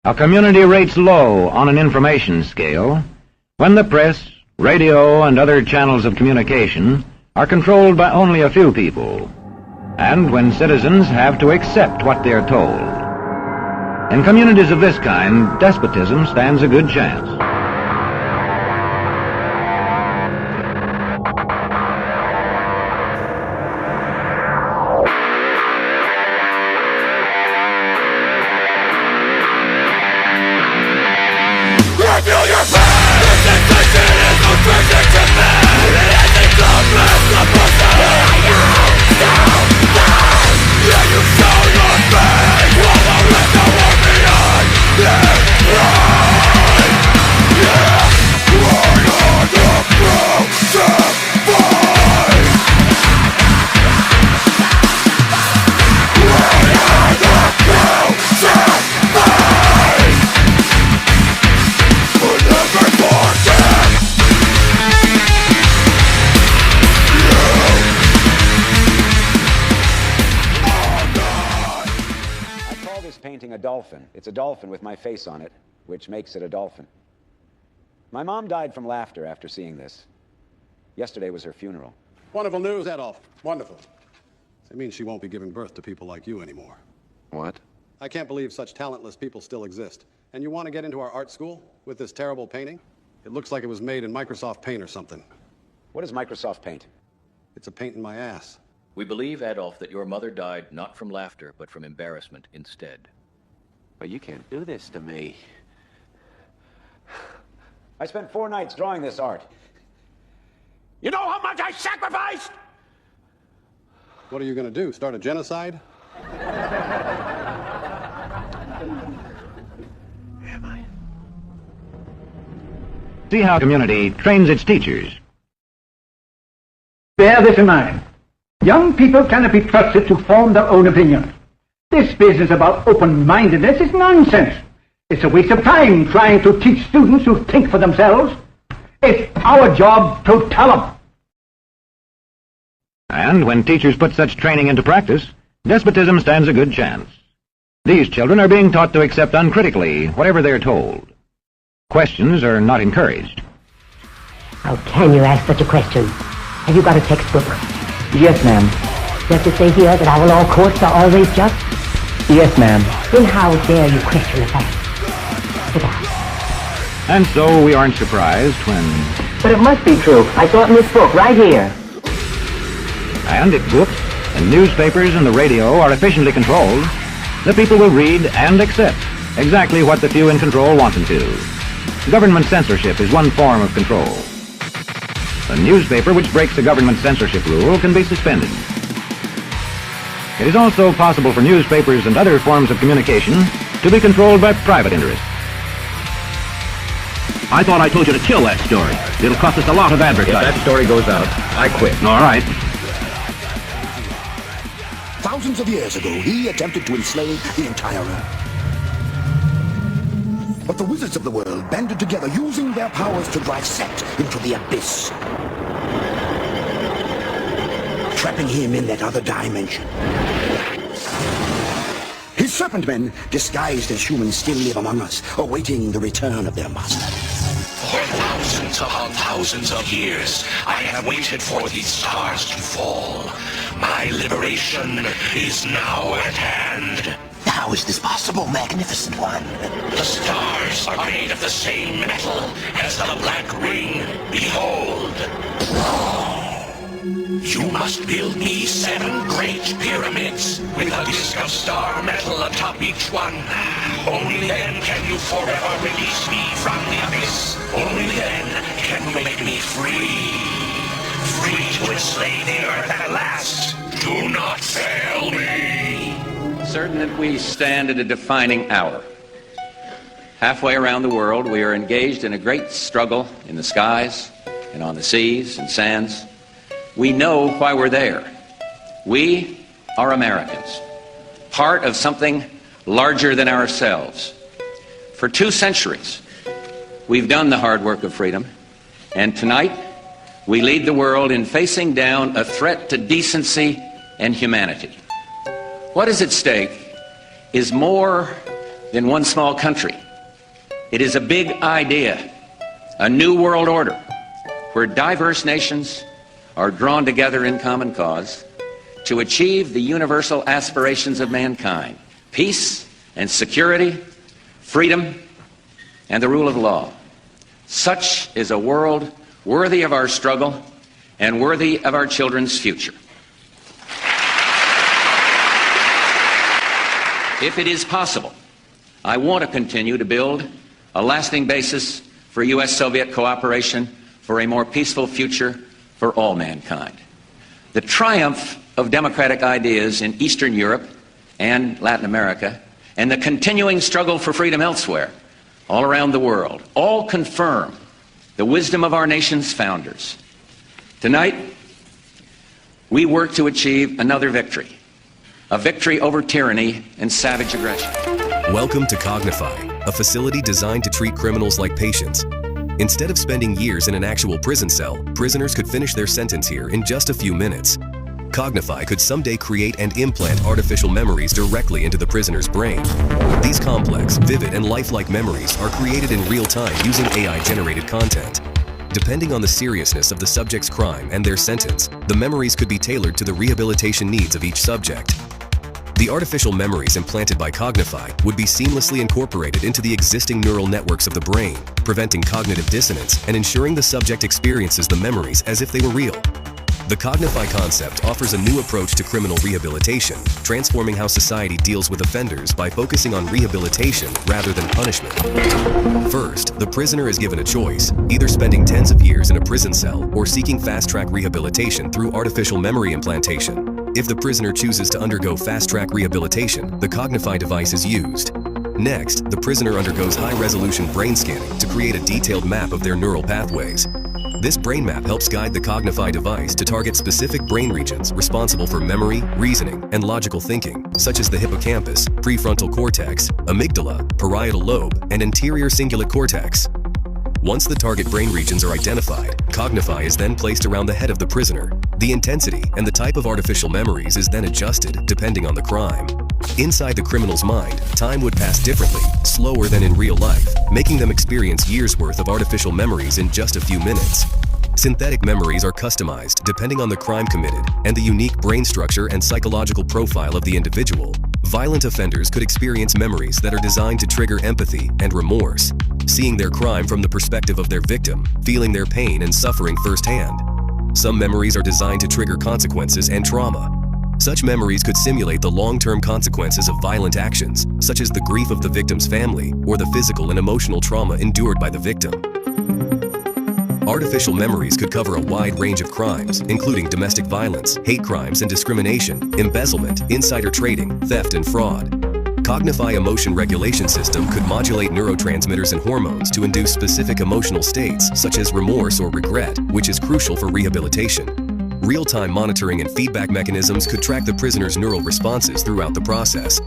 A community rates low on an information scale when the press, radio, and other channels of communication are controlled by only a few people, and when citizens have to accept what they're told. In communities of this kind, despotism stands a good chance. Adolphin. It's a dolphin with my face on it, which makes it a dolphin. My mom died from laughter after seeing this. Yesterday was her funeral. Wonderful news, Adolph. Wonderful. It means she won't be giving birth to people like you anymore. What? I can't believe such talentless people still exist. And you want to get into our art school with this terrible painting? It looks like it was made in Microsoft Paint or something. What is Microsoft Paint? It's a paint in my ass. We believe, Adolph, that your mother died not from laughter, but from embarrassment instead. But you can't do this to me. I spent 4 nights drawing this art. You know how much I sacrificed? What are you going to do, start a genocide? Am I? See how community trains its teachers. Bear this in mind. Young people cannot be trusted to form their own opinions. This business about open-mindedness is nonsense. It's a waste of time trying to teach students to think for themselves. It's our job to tell them. And when teachers put such training into practice, despotism stands a good chance. These children are being taught to accept uncritically whatever they're told. Questions are not encouraged. How can you ask such a question? Have you got a textbook? Yes, ma'am. Does it say here that our law courts are always just? Yes, ma'am. Then how dare you question the facts? Sit down. And so we aren't surprised when... But it must be true. I saw it in this book, right here. And if books and newspapers and the radio are efficiently controlled, the people will read and accept exactly what the few in control want them to. Government censorship is one form of control. A newspaper which breaks a government censorship rule can be suspended. It is also possible for newspapers and other forms of communication to be controlled by private interests. I thought I told you to kill that story. It'll cost us a lot of advertising. If that story goes out, I quit. All right. Thousands of years ago, he attempted to enslave the entire earth. But the wizards of the world banded together, using their powers to drive Set into the abyss, trapping him in that other dimension. His serpent men, disguised as humans, still live among us, awaiting the return of their master. For thousands upon thousands of years, I have waited for these stars to fall. My liberation is now at hand. How is this possible, Magnificent One? The stars are made of the same metal as the Black Ring. Behold. You must build me 7 great pyramids with a disc of star metal atop each one. Only then can you forever release me from the abyss. Only then can you make me free. Free to enslave the earth at last. Do not fail me. Certain that we stand at a defining hour. Halfway around the world, we are engaged in a great struggle in the skies and on the seas and sands. We know why we're there. We are Americans, part of something larger than ourselves. For 2 centuries, we've done the hard work of freedom, and tonight we lead the world in facing down a threat to decency and humanity. What is at stake is more than one small country. It is a big idea, a new world order, where diverse nations are drawn together in common cause to achieve the universal aspirations of mankind: peace and security, freedom, and the rule of law. Such is a world worthy of our struggle and worthy of our children's future. If it is possible, I want to continue to build a lasting basis for U.S.-Soviet cooperation for a more peaceful future for all mankind. The triumph of democratic ideas in Eastern Europe and Latin America, and the continuing struggle for freedom elsewhere, all around the world, all confirm the wisdom of our nation's founders. Tonight, we work to achieve another victory, a victory over tyranny and savage aggression. Welcome to Cognify, a facility designed to treat criminals like patients. Instead of spending years in an actual prison cell, prisoners could finish their sentence here in just a few minutes. Cognify could someday create and implant artificial memories directly into the prisoner's brain. These complex, vivid, and lifelike memories are created in real time using AI-generated content. Depending on the seriousness of the subject's crime and their sentence, the memories could be tailored to the rehabilitation needs of each subject. The artificial memories implanted by Cognify would be seamlessly incorporated into the existing neural networks of the brain, preventing cognitive dissonance and ensuring the subject experiences the memories as if they were real. The Cognify concept offers a new approach to criminal rehabilitation, transforming how society deals with offenders by focusing on rehabilitation rather than punishment. First, the prisoner is given a choice, either spending tens of years in a prison cell or seeking fast-track rehabilitation through artificial memory implantation. If the prisoner chooses to undergo fast-track rehabilitation, the Cognify device is used. Next, the prisoner undergoes high-resolution brain scanning to create a detailed map of their neural pathways. This brain map helps guide the Cognify device to target specific brain regions responsible for memory, reasoning, and logical thinking, such as the hippocampus, prefrontal cortex, amygdala, parietal lobe, and anterior cingulate cortex. Once the target brain regions are identified, Cognify is then placed around the head of the prisoner. The intensity and the type of artificial memories is then adjusted depending on the crime. Inside the criminal's mind, time would pass differently, slower than in real life, making them experience years' worth of artificial memories in just a few minutes. Synthetic memories are customized depending on the crime committed and the unique brain structure and psychological profile of the individual. Violent offenders could experience memories that are designed to trigger empathy and remorse, seeing their crime from the perspective of their victim, feeling their pain and suffering firsthand. Some memories are designed to trigger consequences and trauma. Such memories could simulate the long-term consequences of violent actions, such as the grief of the victim's family or the physical and emotional trauma endured by the victim. Artificial memories could cover a wide range of crimes, including domestic violence, hate crimes and discrimination, embezzlement, insider trading, theft and fraud. Cognify Emotion Regulation System could modulate neurotransmitters and hormones to induce specific emotional states, such as remorse or regret, which is crucial for rehabilitation. Real-time monitoring and feedback mechanisms could track the prisoner's neural responses throughout the process,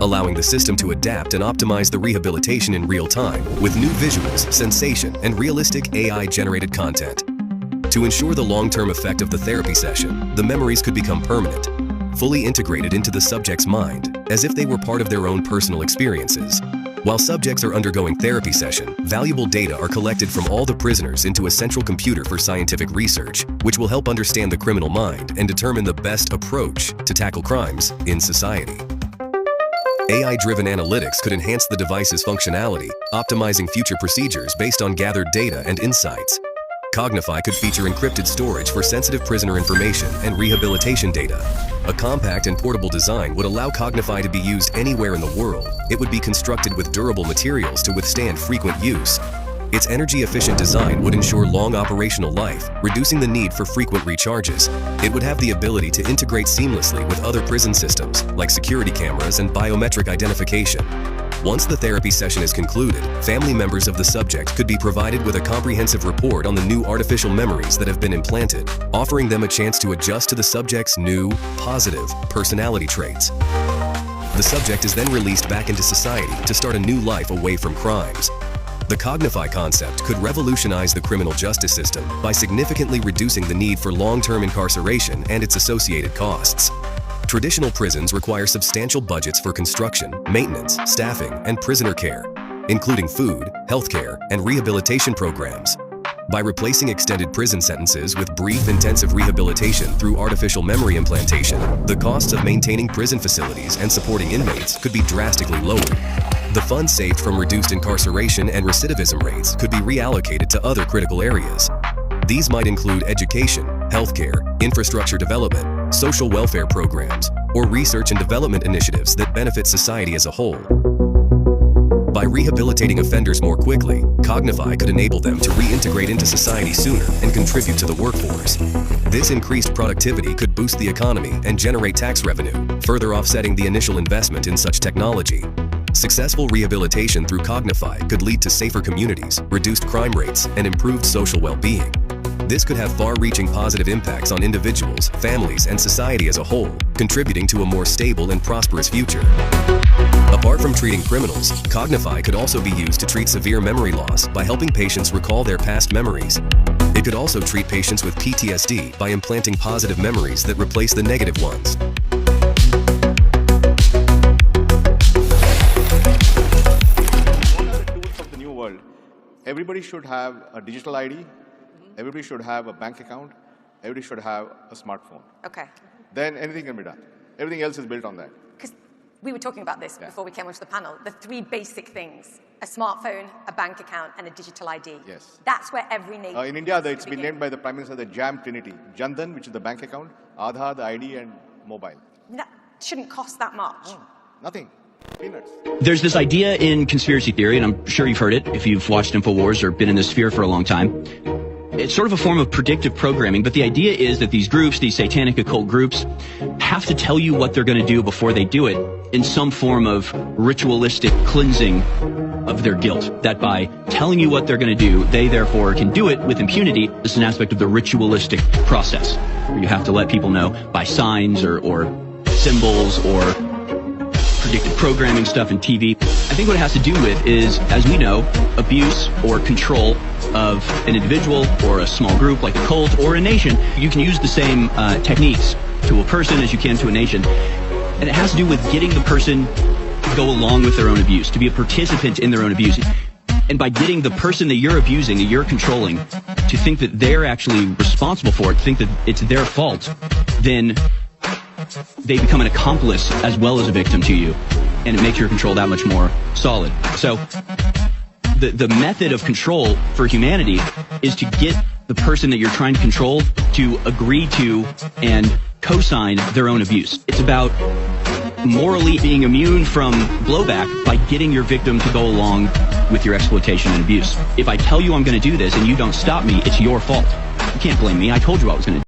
allowing the system to adapt and optimize the rehabilitation in real time with new visuals, sensation, and realistic AI-generated content. To ensure the long-term effect of the therapy session, the memories could become permanent, fully integrated into the subject's mind, as if they were part of their own personal experiences. While subjects are undergoing therapy session, valuable data are collected from all the prisoners into a central computer for scientific research, which will help understand the criminal mind and determine the best approach to tackle crimes in society. AI-driven analytics could enhance the device's functionality, optimizing future procedures based on gathered data and insights. Cognify could feature encrypted storage for sensitive prisoner information and rehabilitation data. A compact and portable design would allow Cognify to be used anywhere in the world. It would be constructed with durable materials to withstand frequent use. Its energy-efficient design would ensure long operational life, reducing the need for frequent recharges. It would have the ability to integrate seamlessly with other prison systems, like security cameras and biometric identification. Once the therapy session is concluded, family members of the subject could be provided with a comprehensive report on the new artificial memories that have been implanted, offering them a chance to adjust to the subject's new, positive personality traits. The subject is then released back into society to start a new life away from crimes. The Cognify concept could revolutionize the criminal justice system by significantly reducing the need for long-term incarceration and its associated costs. Traditional prisons require substantial budgets for construction, maintenance, staffing, and prisoner care, including food, healthcare, and rehabilitation programs. By replacing extended prison sentences with brief, intensive rehabilitation through artificial memory implantation, the costs of maintaining prison facilities and supporting inmates could be drastically lowered. The funds saved from reduced incarceration and recidivism rates could be reallocated to other critical areas. These might include education, healthcare, infrastructure development, social welfare programs, or research and development initiatives that benefit society as a whole. By rehabilitating offenders more quickly, Cognify could enable them to reintegrate into society sooner and contribute to the workforce. This increased productivity could boost the economy and generate tax revenue, further offsetting the initial investment in such technology. Successful rehabilitation through Cognify could lead to safer communities, reduced crime rates, and improved social well-being. This could have far-reaching positive impacts on individuals, families, and society as a whole, contributing to a more stable and prosperous future. Apart from treating criminals, Cognify could also be used to treat severe memory loss by helping patients recall their past memories. It could also treat patients with PTSD by implanting positive memories that replace the negative ones. What are the tools of the new world? Everybody should have a digital ID. Everybody should have a bank account. Everybody should have a smartphone. Okay. Then anything can be done. Everything else is built on that. Because we were talking about this before we came onto the panel. The three basic things: a smartphone, a bank account, and a digital ID. Yes. That's where every nation. In India, it's been named by the Prime Minister the Jam Trinity: Jan Dhan, which is the bank account; Aadhaar, the ID, and mobile. That shouldn't cost that much. No, nothing. Peanuts. There's this idea in conspiracy theory, and I'm sure you've heard it if you've watched InfoWars or been in this sphere for a long time. It's sort of a form of predictive programming, but the idea is that these groups, these satanic occult groups, have to tell you what they're going to do before they do it in some form of ritualistic cleansing of their guilt. That by telling you what they're going to do, they therefore can do it with impunity. This is an aspect of the ritualistic process, where you have to let people know by signs or symbols or predictive programming stuff in TV. I think what it has to do with is, as we know, abuse or control of an individual or a small group like a cult or a nation. You can use the same techniques to a person as you can to a nation. And it has to do with getting the person to go along with their own abuse, to be a participant in their own abuse. And by getting the person that you're abusing, that you're controlling, to think that they're actually responsible for it, to think that it's their fault, then they become an accomplice as well as a victim to you, and it makes your control that much more solid. So the method of control for humanity is to get the person that you're trying to control to agree to and co-sign their own abuse. It's about morally being immune from blowback by getting your victim to go along with your exploitation and abuse. If I tell you I'm going to do this and you don't stop me, it's your fault. You can't blame me. I told you I was going to do it.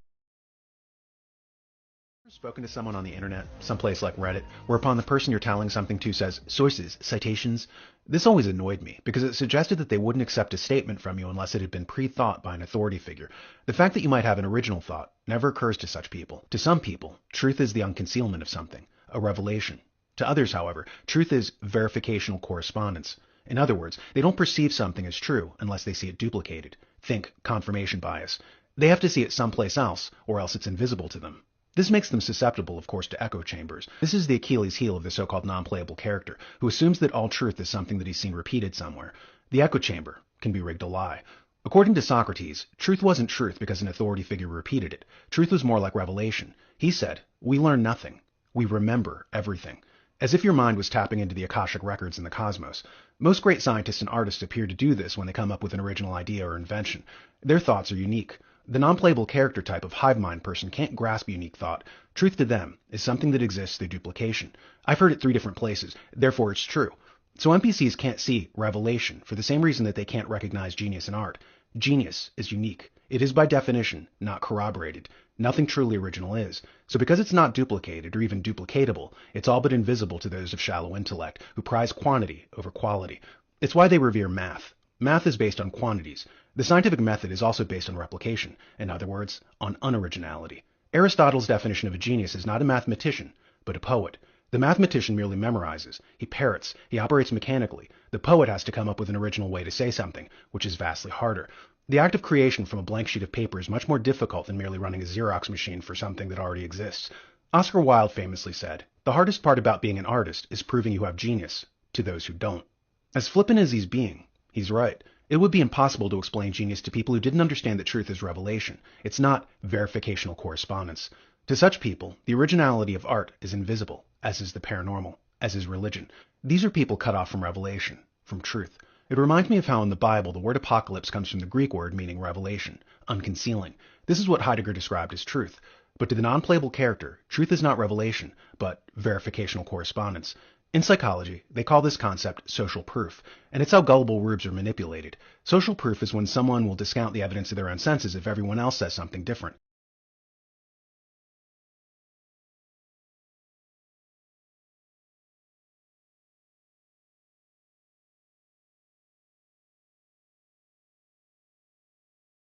Spoken to someone on the internet, someplace like Reddit, whereupon the person you're telling something to says, sources, citations? This always annoyed me, because it suggested that they wouldn't accept a statement from you unless it had been pre-thought by an authority figure. The fact that you might have an original thought never occurs to such people. To some people, truth is the unconcealment of something, a revelation. To others, however, truth is verificational correspondence. In other words, they don't perceive something as true unless they see it duplicated. Think confirmation bias. They have to see it someplace else, or else it's invisible to them. This makes them susceptible, of course, to echo chambers. This is the Achilles heel of the so-called non-playable character, who assumes that all truth is something that he's seen repeated somewhere. The echo chamber can be rigged a lie. According to Socrates, truth wasn't truth because an authority figure repeated it. Truth was more like revelation. He said, we learn nothing. We remember everything. As if your mind was tapping into the Akashic records in the cosmos. Most great scientists and artists appear to do this when they come up with an original idea or invention. Their thoughts are unique. The non-playable character type of hive mind person can't grasp unique thought. Truth to them is something that exists through duplication. I've heard it 3 different places, therefore it's true. So NPCs can't see revelation for the same reason that they can't recognize genius in art. Genius is unique. It is by definition not corroborated. Nothing truly original is. So because it's not duplicated or even duplicatable, it's all but invisible to those of shallow intellect who prize quantity over quality. It's why they revere math. Math is based on quantities. The scientific method is also based on replication, in other words, on unoriginality. Aristotle's definition of a genius is not a mathematician, but a poet. The mathematician merely memorizes. He parrots. He operates mechanically. The poet has to come up with an original way to say something, which is vastly harder. The act of creation from a blank sheet of paper is much more difficult than merely running a Xerox machine for something that already exists. Oscar Wilde famously said, "The hardest part about being an artist is proving you have genius to those who don't." As flippant as he's being, he's right. It would be impossible to explain genius to people who didn't understand that truth is revelation. It's not verificational correspondence. To such people, the originality of art is invisible, as is the paranormal, as is religion. These are people cut off from revelation, from truth. It reminds me of how in the Bible the word apocalypse comes from the Greek word meaning revelation, unconcealing. This is what Heidegger described as truth. But to the non-playable character, truth is not revelation, but verificational correspondence. In psychology, they call this concept social proof, and it's how gullible rubes are manipulated. Social proof is when someone will discount the evidence of their own senses if everyone else says something different.